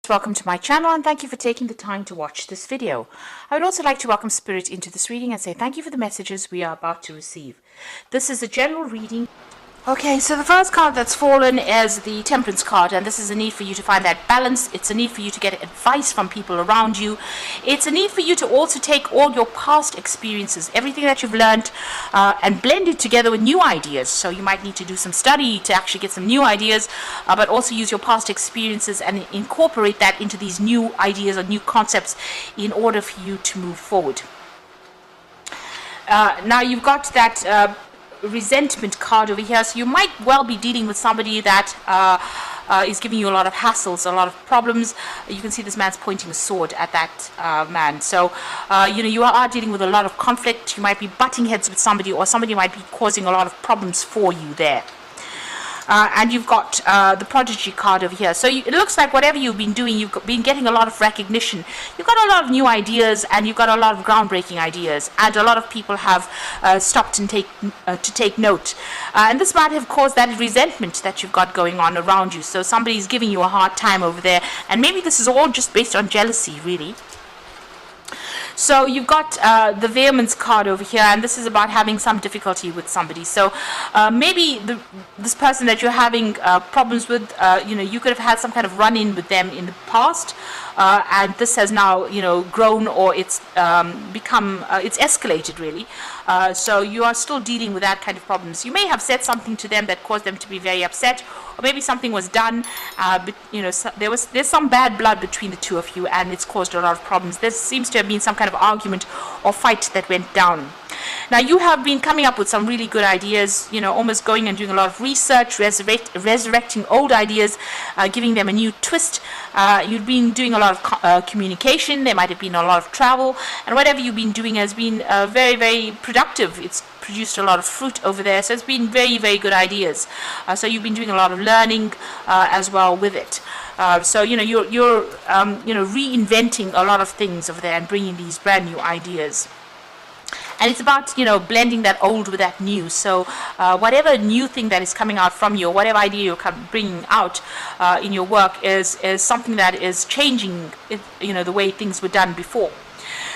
Welcome to my channel and thank you for taking the time to watch this video. I would also like to welcome Spirit into this reading and say thank you for the messages we are about to receive. This is a general reading. Okay, so the first card that's fallen is the Temperance card, and this is a need for you to find that balance. It's a need for you to get advice from people around you. It's a need for you to also take all your past experiences, everything that you've learned, and blend it together with new ideas. So you might need to do some study to actually get some new ideas, but also use your past experiences and incorporate that into these new ideas or new concepts in order for you to move forward. Now you've got that resentment card over here, so you might well be dealing with somebody that is giving you a lot of hassles, a lot of problems. You can see this man's pointing a sword at that man. So you are dealing with a lot of conflict. You might be butting heads with somebody, or somebody might be causing a lot of problems for you there. And you've got the Prodigy card over here. So it looks like whatever you've been doing, you've been getting a lot of recognition. You've got a lot of new ideas, and you've got a lot of groundbreaking ideas. And a lot of people have stopped and to take note. And this might have caused that resentment that you've got going on around you. So somebody's giving you a hard time over there. And maybe this is all just based on jealousy, really. So you've got the Vehemence card over here, and this is about having some difficulty with somebody. So maybe this person that you're having problems with, you could have had some kind of run-in with them in the past, and this has now, grown, or it's it's escalated, really. So you are still dealing with that kind of problems. You may have said something to them that caused them to be very upset, or maybe something was done, but there's some bad blood between the two of you, and it's caused a lot of problems. There seems to have been some kind of argument or fight that went down. Now you have been coming up with some really good ideas, almost going and doing a lot of research, resurrecting old ideas, giving them a new twist. You've been doing a lot of communication. There might have been a lot of travel, and whatever you've been doing has been very, very productive. It's produced a lot of fruit over there, so it's been very, very good ideas. So you've been doing a lot of learning as well with it. So you're reinventing a lot of things over there and bringing these brand new ideas. And it's about, blending that old with that new. So whatever new thing that is coming out from you, or whatever idea you're bringing out in your work is something that is changing, the way things were done before.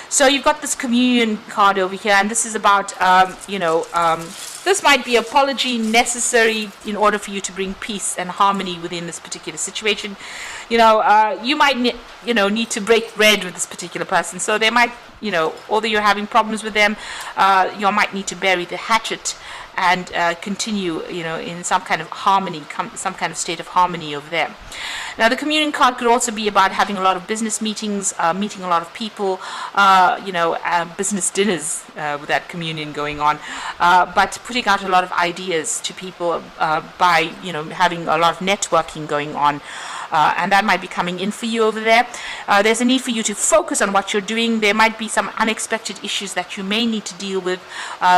So you've got this Communion card over here, and this is about, this might be apology necessary in order for you to bring peace and harmony within this particular situation. You might need to break bread with this particular person. So they might, although you're having problems with them, you might need to bury the hatchet and continue, in some kind of harmony, some kind of state of harmony over there. Now, the Communion card could also be about having a lot of business meetings, meeting a lot of people, business dinners with that communion going on, but putting out a lot of ideas to people by, having a lot of networking going on. And that might be coming in for you over there. There's a need for you to focus on what you're doing. There might be some unexpected issues that you may need to deal with.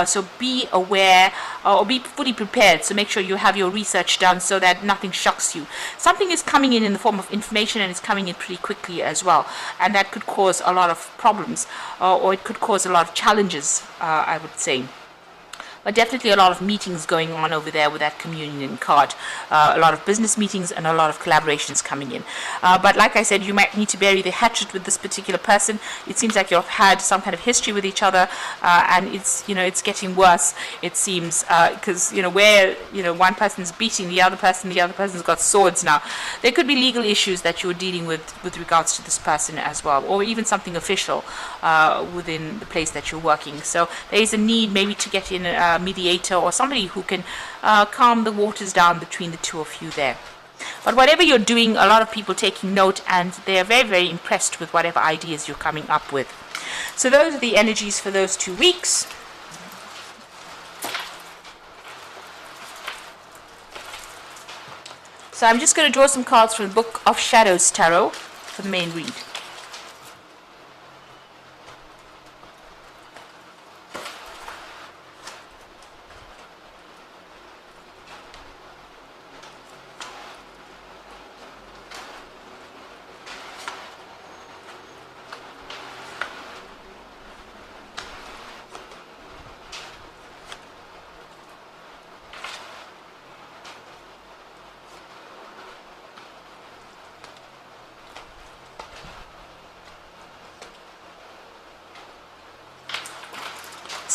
So be aware or be fully prepared. So make sure you have your research done so that nothing shocks you. Something is coming in the form of information, and it's coming in pretty quickly as well. And that could cause a lot of problems, or it could cause a lot of challenges, I would say. But definitely a lot of meetings going on over there with that Communion card. A lot of business meetings and a lot of collaborations coming in. But like I said, you might need to bury the hatchet with this particular person. It seems like you've had some kind of history with each other, and it's getting worse, it seems, because where one person's beating the other person's got swords now. There could be legal issues that you're dealing with regards to this person as well, or even something official within the place that you're working. So there is a need maybe to get in a mediator or somebody who can calm the waters down between the two of you there. But whatever you're doing, a lot of people taking note, and they're very, very impressed with whatever ideas you're coming up with. So those are the energies for those 2 weeks. So I'm just going to draw some cards from the Book of Shadows Tarot for the main read.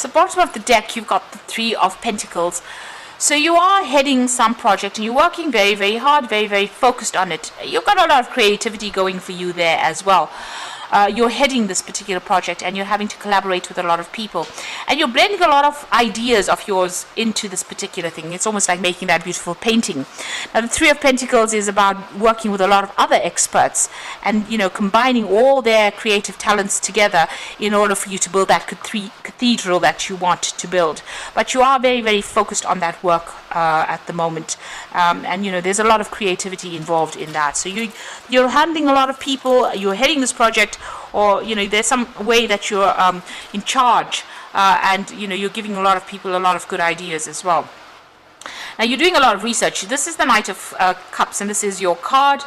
So bottom of the deck, you've got the Three of Pentacles. So you are heading some project and you're working very, very hard, very, very focused on it. You've got a lot of creativity going for you there as well. You're heading this particular project and you're having to collaborate with a lot of people. And you're blending a lot of ideas of yours into this particular thing. It's almost like making that beautiful painting. Now, the Three of Pentacles is about working with a lot of other experts and, you know, combining all their creative talents together in order for you to build that cathedral that you want to build. But you are very, very focused on that work at the moment. And, you know, there's a lot of creativity involved in that. So you're handling a lot of people, you're heading this project, or, you know, there's some way that you're in charge, and, you know, you're giving a lot of people a lot of good ideas as well. Now, you're doing a lot of research. This is the Knight of Cups, and this is your card.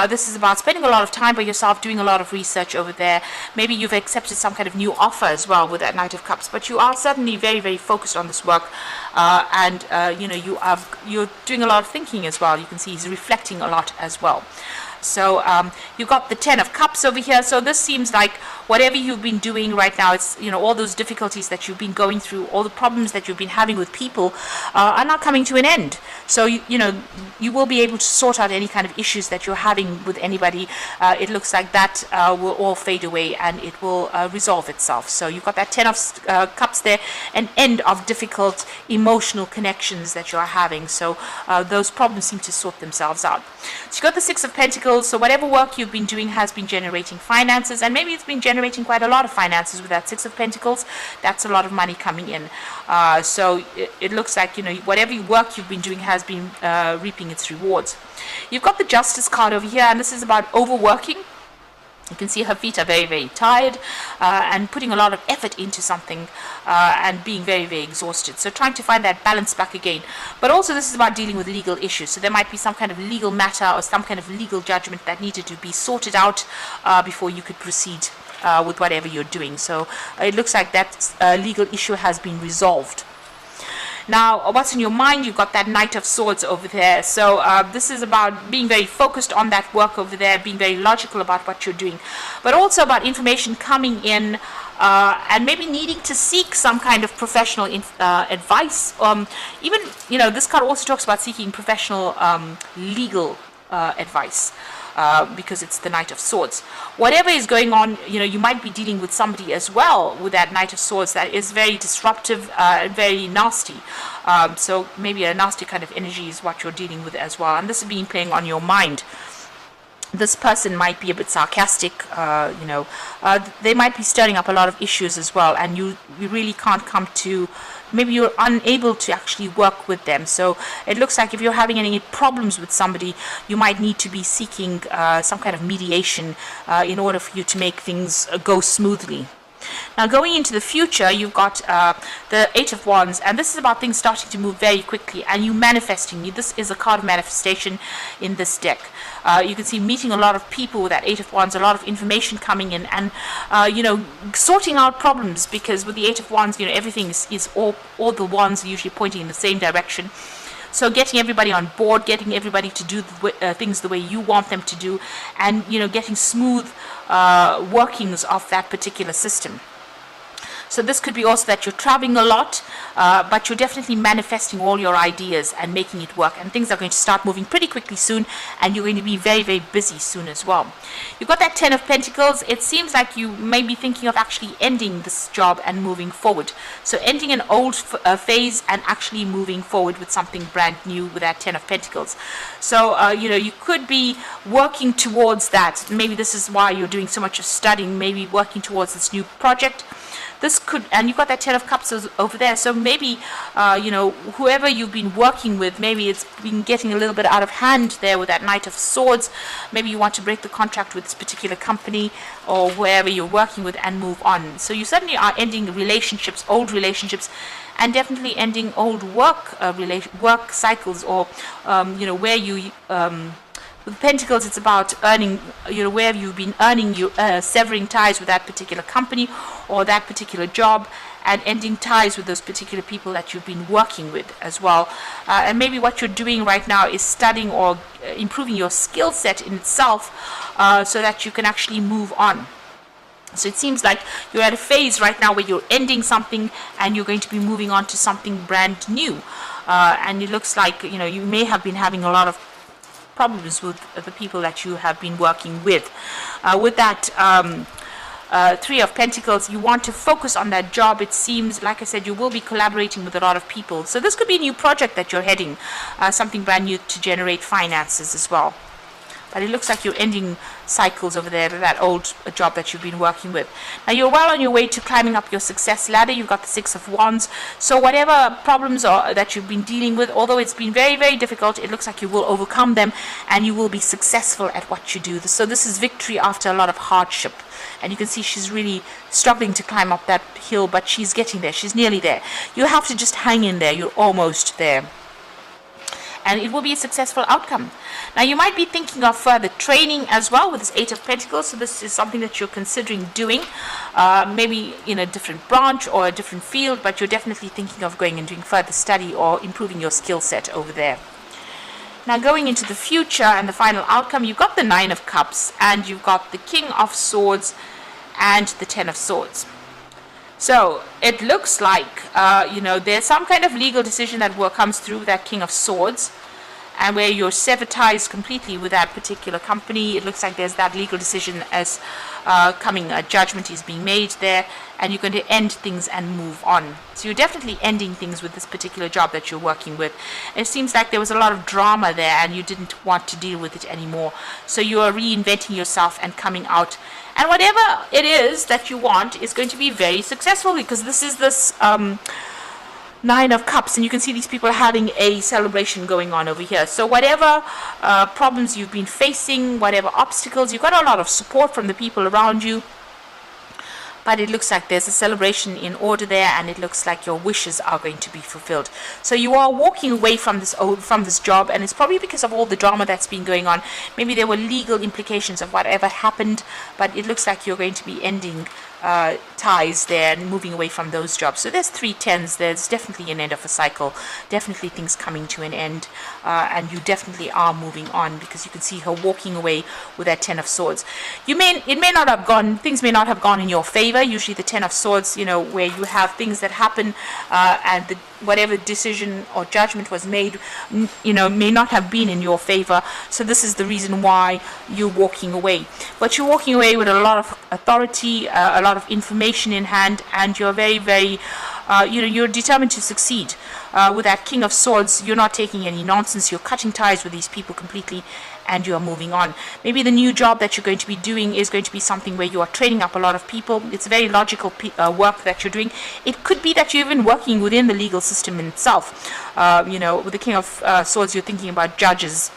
This is about spending a lot of time by yourself, doing a lot of research over there. Maybe you've accepted some kind of new offer as well with that Knight of Cups, but you are certainly very, very focused on this work, and you know, you're doing a lot of thinking as well. You can see he's reflecting a lot as well. So you've got the Ten of Cups over here. So this seems like whatever you've been doing right now, it's, you know, all those difficulties that you've been going through, all the problems that you've been having with people are now coming to an end. So, you know, you will be able to sort out any kind of issues that you're having with anybody. It looks like that will all fade away and it will resolve itself. So you've got that Ten of Cups there, an end of difficult emotional connections that you're having. So those problems seem to sort themselves out. So you've got the Six of Pentacles. So whatever work you've been doing has been generating finances, and maybe it's been generating quite a lot of finances with that Six of Pentacles. That's a lot of money coming in. So it looks like, you know, whatever work you've been doing has been reaping its rewards. You've got the Justice card over here, and this is about overworking. You can see her feet are very, very tired and putting a lot of effort into something and being very, very exhausted. So trying to find that balance back again. But also this is about dealing with legal issues. So there might be some kind of legal matter or some kind of legal judgment that needed to be sorted out before you could proceed with whatever you're doing. So it looks like that legal issue has been resolved. Now, what's in your mind? You've got that Knight of Swords over there. So this is about being very focused on that work over there, being very logical about what you're doing, but also about information coming in and maybe needing to seek some kind of professional advice. Even, you know, this card also talks about seeking professional legal advice. Because it's the Knight of Swords. Whatever is going on, you know, you might be dealing with somebody as well with that Knight of Swords that is very disruptive and very nasty. So maybe a nasty kind of energy is what you're dealing with as well. And this is being playing on your mind. This person might be a bit sarcastic, you know, they might be stirring up a lot of issues as well, and you really can't come to, maybe you're unable to actually work with them. So it looks like if you're having any problems with somebody, you might need to be seeking some kind of mediation in order for you to make things go smoothly. Now, going into the future, you've got the Eight of Wands, and this is about things starting to move very quickly and you manifesting. This is a card of manifestation in this deck. You can see meeting a lot of people with that Eight of Wands, a lot of information coming in, and you know, sorting out problems, because with the Eight of Wands, you know, everything is all the wands are usually pointing in the same direction. So getting everybody on board, getting everybody to do things the way you want them to do, and, you know, getting smooth workings of that particular system. So this could be also that you're traveling a lot, but you're definitely manifesting all your ideas and making it work. And things are going to start moving pretty quickly soon, and you're going to be very, very busy soon as well. You've got that Ten of Pentacles. It seems like you may be thinking of actually ending this job and moving forward. So ending an old phase and actually moving forward with something brand new with that Ten of Pentacles. So, you know, you could be working towards that. Maybe this is why you're doing so much of studying, maybe working towards this new project. This could, and you've got that Ten of Cups over there, so maybe, you know, whoever you've been working with, maybe it's been getting a little bit out of hand there with that Knight of Swords. Maybe you want to break the contract with this particular company or wherever you're working with and move on. So you certainly are ending relationships, old relationships, and definitely ending old work cycles, or, you know, where you... with Pentacles, it's about earning, you know, where you've been earning, severing ties with that particular company or that particular job, and ending ties with those particular people that you've been working with as well. And maybe what you're doing right now is studying or improving your skill set in itself, so that you can actually move on. So it seems like you're at a phase right now where you're ending something and you're going to be moving on to something brand new. And it looks like, you may have been having a lot of problems with the people that you have been working with. With that Three of Pentacles, you want to focus on that job. It seems, like I said, you will be collaborating with a lot of people. So this could be a new project that you're heading, something brand new to generate finances as well. But it looks like you're ending cycles over there, that old job that you've been working with. Now you're well on your way to climbing up your success ladder. You've got the Six of Wands. So whatever problems that you've been dealing with, although it's been very, very difficult, it looks like you will overcome them and you will be successful at what you do. So this is victory after a lot of hardship. And you can see she's really struggling to climb up that hill, but she's getting there. She's nearly there. You have to just hang in there. You're almost there. And it will be a successful outcome. Now you might be thinking of further training as well with this Eight of Pentacles. So this is something that you're considering doing, maybe in a different branch or a different field, but you're definitely thinking of going and doing further study or improving your skill set over there. Now going into the future and the final outcome, you've got the Nine of Cups and you've got the King of Swords and the Ten of Swords. So it looks like, there's some kind of legal decision that comes through that King of Swords, and where you're sever ties completely with that particular company. It looks like there's that legal decision as coming, a judgment is being made there, and you're going to end things and move on. So you're definitely ending things with this particular job that you're working with. It seems like there was a lot of drama there and you didn't want to deal with it anymore. So you are reinventing yourself and coming out. And whatever it is that you want is going to be very successful, because this is this Nine of Cups, and you can see these people having a celebration going on over here. So whatever problems you've been facing, whatever obstacles, you've got a lot of support from the people around you. But it looks like there's a celebration in order there, and it looks like your wishes are going to be fulfilled. So you are walking away from this job, and it's probably because of all the drama that's been going on. Maybe there were legal implications of whatever happened, but it looks like you're going to be ending ties there and moving away from those jobs. So there's 3 tens. There's definitely an end of a cycle, definitely things coming to an end, and you definitely are moving on, because you can see her walking away with that Ten of Swords. Things may not have gone in your favor. Usually the Ten of Swords, where you have things that happen, and whatever decision or judgment was made, may not have been in your favor. So this is the reason why you're walking away. But you're walking away with a lot of authority, a lot of information in hand, and you're very, very, you're determined to succeed. With that King of Swords, you're not taking any nonsense. You're cutting ties with these people completely, and you are moving on. Maybe the new job that you're going to be doing is going to be something where you are training up a lot of people. It's very logical work that you're doing. It could be that you're even working within the legal system in itself. With the King of Swords, you're thinking about judges.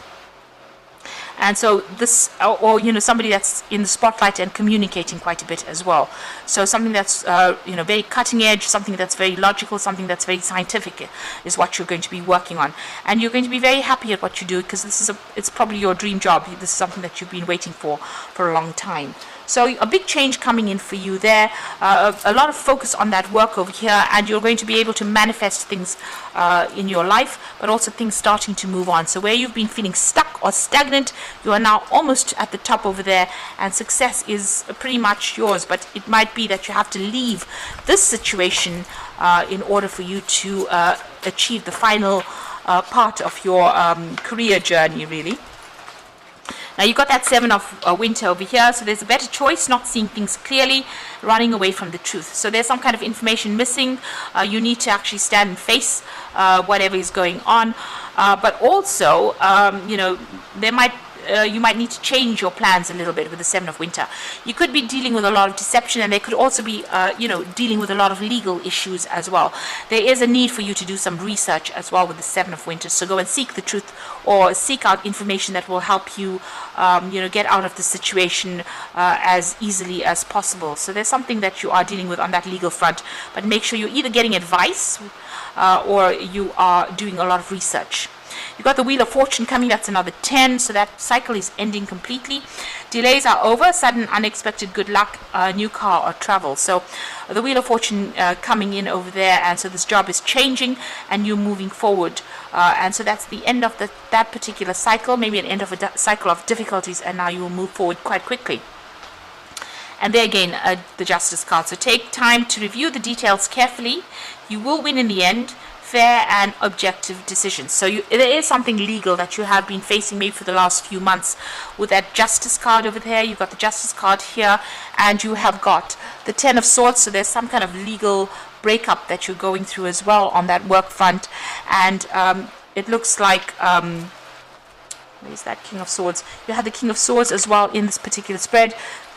And so this, or somebody that's in the spotlight and communicating quite a bit as well. So something that's very cutting edge, something that's very logical, something that's very scientific is what you're going to be working on. And you're going to be very happy at what you do, because it's probably your dream job. This is something that you've been waiting for a long time. So a big change coming in for you there, a lot of focus on that work over here, and you're going to be able to manifest things in your life, but also things starting to move on. So where you've been feeling stuck or stagnant, you are now almost at the top over there, and success is pretty much yours. But it might be that you have to leave this situation in order for you to achieve the final part of your career journey, really. Now you've got that Seven of Winter over here, so there's a better choice, not seeing things clearly, running away from the truth. So there's some kind of information missing. You need to actually stand and face whatever is going on. But also, you might need to change your plans a little bit with the Seven of Winter. You could be dealing with a lot of deception, and they could also be, dealing with a lot of legal issues as well. There is a need for you to do some research as well with the Seven of Winter. So go and seek the truth, or seek out information that will help you, get out of the situation as easily as possible. So there's something that you are dealing with on that legal front, but make sure you're either getting advice or you are doing a lot of research. You've got the Wheel of Fortune coming, that's another 10, so that cycle is ending completely. Delays are over, sudden unexpected good luck, new car or travel. So the Wheel of Fortune coming in over there, and so this job is changing and you're moving forward. And so that's the end of that particular cycle, maybe an end of a cycle of difficulties, and now you will move forward quite quickly. And there again, the Justice card. So take time to review the details carefully. You will win in the end. Fair and objective decisions. So there is something legal that you have been facing maybe for the last few months. With that Justice card over there, you've got the Justice card here, and you have got the Ten of Swords. So there's some kind of legal breakup that you're going through as well on that work front. And it looks like where's that King of Swords? You have the King of Swords as well in this particular spread.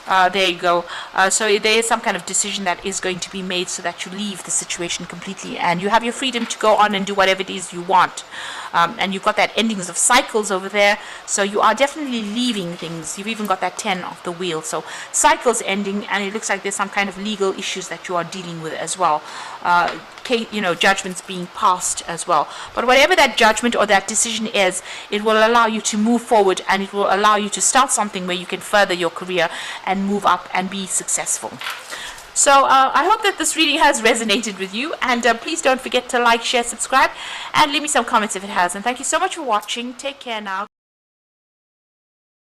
There you go. So there is some kind of decision that is going to be made so that you leave the situation completely and you have your freedom to go on and do whatever it is you want. And you've got that endings of cycles over there. So you are definitely leaving things. You've even got that 10 of the wheel. So cycles ending, and it looks like there's some kind of legal issues that you are dealing with as well. Judgments being passed as well. But whatever that judgment or that decision is, it will allow you to move forward, and it will allow you to start something where you can further your career and move up and be successful. So I hope that this reading has resonated with you, and please don't forget to like, share, subscribe, and leave me some comments if it has. And thank you so much for watching. Take care now.